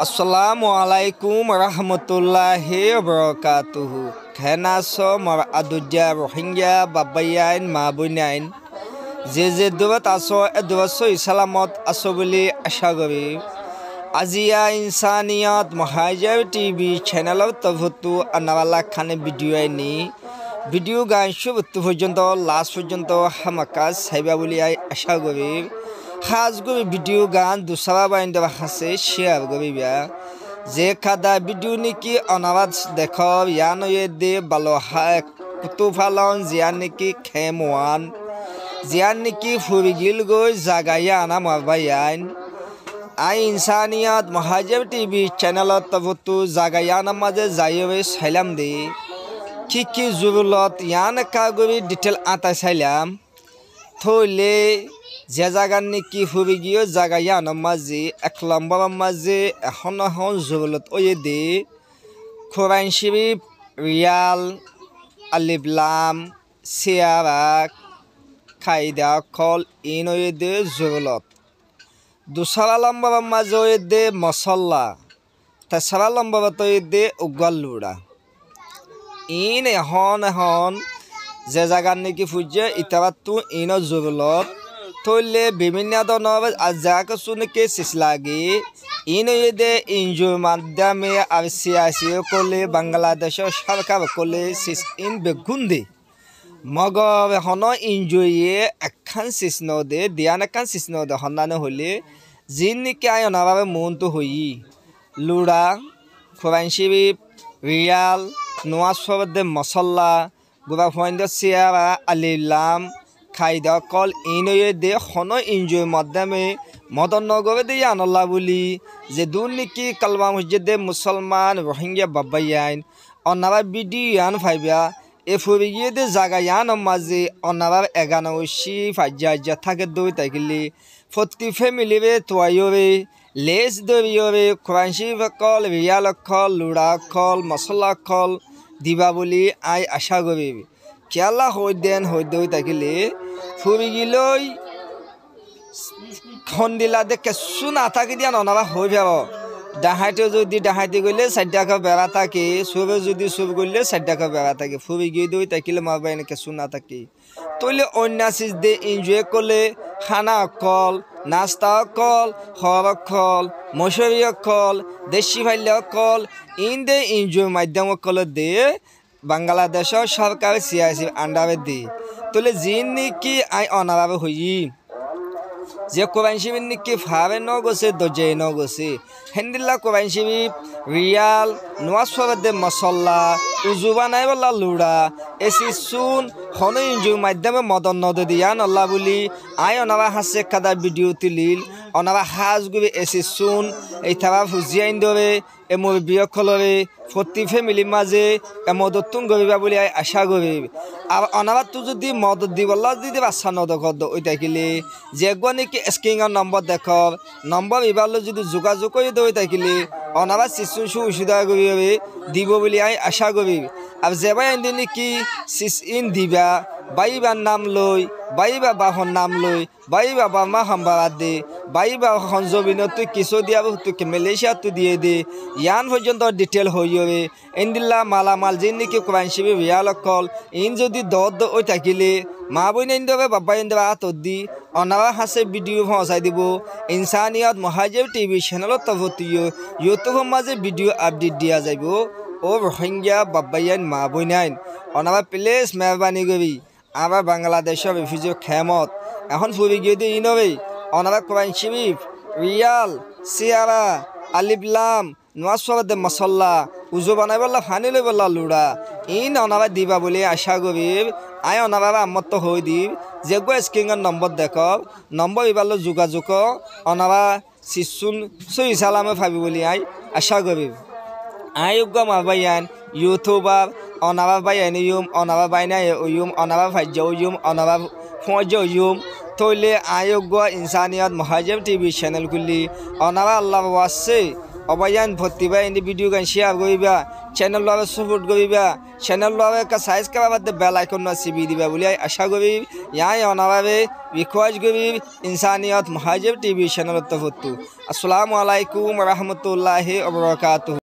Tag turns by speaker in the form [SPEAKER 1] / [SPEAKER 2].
[SPEAKER 1] Assalamualaikum warahmatullahi wabarakatuh. Kenaso mar aduja Rohingya babayain mabunain. Jeze dubat aso edwaso isalamot asobuli ashagari. Azia insaniyat Muhajir TV channel tavutu anawala khane video ini. Video gan shubtu purjonto last purjonto hamakas saiba boli ai ashagari. Khas go video gan dusara bainde bahase share go bia je kada video ni ki anawad dekho yano yede balo ha kutu falon jian ni ki khemwan jian ni ki furigil go jagaya na mabayan ai insaniyat Muhajir TV channel tavutu jagaya na maje jayobe salam de ki zurulot yan ka go detail ata salam thole Jazagan niki fubigio zagayana mazi eklamba mazi ehon zulut oyede Quran Sharif Riyal Alif Lam Siara Kaida Kol inoyede zulut Dusara lamba mazi oyede masalla Tasara lamba toyede ugalura In ehon Jazagan niki fuje itabatu ino zulut Tole bimina dono azak sun ke sislagi ino yede injo madame avsiasi kole Bangladesh sarkar kole sis in begundi mago hono injo ye akhan sisno de diana kan sisno de honane hole jinni ke ayona babe muntu hoyi lura Quran Sharif Riyal nuasfar de masalla guba foinde siara alilam Kaida call inoye de hono enjoy madame modern nogove de yanallah boli je duniki kalma masjide musulman Rohingya babayain onara video yan faibia e furiye de jaga yan maze onara egana oshi fajaja thake doi takili 40 family be toyore les doriore Quran Sharif call Riyal call lura call masala call dibaboli ai asha gobe Kiala hoiden hoidoi takile furigiloi khondila de kesuna thaki dia nonaba hoi babo dahaite jodi dahaite gole sadda ka bera take sobe jodi sobe gole sadda ka bera take furigi doi takile mabaine kesuna take tole onnasis de enjoy kole khana kol nasta kol hora kol moshoriya kol deshi bhaila kol in de enjoy madhyam kol de Bangladesh sarkar siyasi andare de tole jinni ki ai onababe hoyi je Quran Sharif ni ki phare no gose doje no gose hendilla Quran Sharif Riyal nuasfar de masalla uzuba nai balla lura esi sun hono inju madhyame modon node diyan Allah boli ai onaba hasse kada video tilil onaba has gube esi sun ei tara fuzia indore emor biyo kolore 40 family maze emodotun gobiba boli ai asha gobe আর অনাবা তু যদি মদত দিবলা দিদি বাচ্চা নদকদ ওইটা কিলে যেগনি কি স্ক্রিনের নম্বর দেখো নম্বর ইবালো যদি যোগাযোগ করে দই থাকিলে অনাবা শিশু সুবিধা করিবে দিব বলি আই আশা করি আর যেবাই দিনে কি সিস ইন দিবা বাইবার নাম লই বাইবা বাহন নাম লই বাইবা বামা হামবারাত দে বাইবা হঞ্জবিন তুই কিছু দিয়াব তুই মালয়েশিয়া তুই দিয়ে দে ইয়ান পর্যন্ত ডিটেল হইবে ইন্দিল্লা মালামাল যিনি কি Quran Sharif Riyal call in যদি দদ ওই থাকিলে মা বই নেন্দবে বাবা নেন্দবে আতদি অনাবা হাসে ভিডিও পৌঁছাই দিব ইনসানিয়ত Muhajir TV চ্যানেল তভতিও ইউটিউব মাঝে ভিডিও আপডেট দিয়া যাইব ও রোহিঙ্গা বাবায়ান মা বই নাইন অনাবা প্লিজ মেহরবানি করি আমার বাংলাদেশের রিফিউজি খেমত এখন ফুরি গিয়ে দিয়ে ইনবে অনাবা Quran Sharif Riyal Siara Alif Lam nuasfar de masalla uzu banai balla fani le balla lura in onaba diba boli asha gobi ai onaba ammat hoi di jego screener number dekho number ibalo যোগাযোগ onaba sisun sui salame fabi boli ai asha gobi ai ugga mabayan youtuber onaba bayan yum onaba bayna yum onaba fajjo yum onaba fojo yum tole ayogwa insaniyat Muhajir TV channel guli onaba Allah wase অবায়ান ভর্তিবা ইনি video গান share করিবা channel লবে support করিবা channel লবে কা size কা বাদে বেল icon না সিবি দিবা বলি আশা করি ইয়াই অনাভাবে রিকোয়েস্ট করি ইনসানিয়ত মুহাজিব টিভি চ্যানেল তো ফতু আসসালামু আলাইকুম ওয়া রাহমাতুল্লাহি ওয়া বারাকাতুহু।